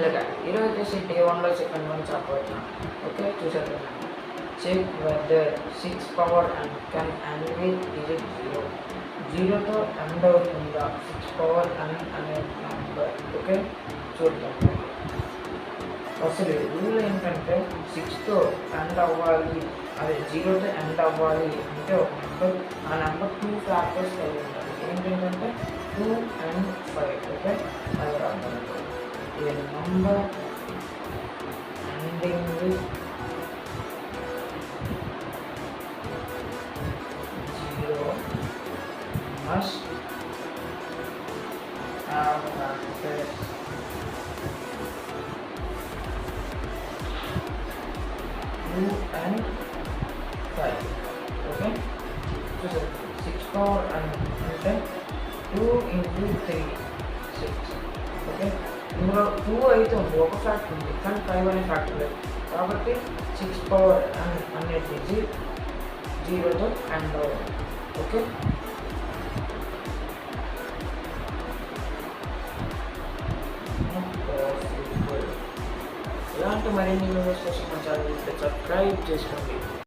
ముందుగా ఈరోజు వచ్చేసి డే 1లో సెకండ్ వన్ చెప్పబోతున్నాం. ఓకే, చూసారు కదా. Check whether 6 power and can end with digit 0. 0తో ఎండ్ అవుతుందా 6 పవర్ అండ్ అనే నెంబర్. ఓకే, చూద్దాం. అసలు రూల్ ఏంటంటే 6తో ఎండ్ అవ్వాలి, అదే 0తో ఎండ్ అవ్వాలి అంటే ఒక నెంబర్, ఆ నెంబర్ 2 ఫ్యాక్టర్స్ కలిగి ఉండాలి. ఏంటంటే 2 and 5. ఓకే, అది రాద్దాం. A number ending with 0 must have factors 2 and 5. Okay, so 6 power అంటే 2 into 3 6. ఓకే, ఇందులో 2 అయితే ఉంది, ఒక ఫ్యాక్టర్ ఉంది, కానీ 5 అనే ఫ్యాక్టర్ లేదు. కాబట్టి 6 పవర్ అనే డిజిట్ 0తో ఎండ్ అవ్వాలి. ఓకే, ఇలాంటి మరిన్ని వీడియోస్ కోసం మా ఛానల్ సబ్స్క్రైబ్ చేసుకోండి.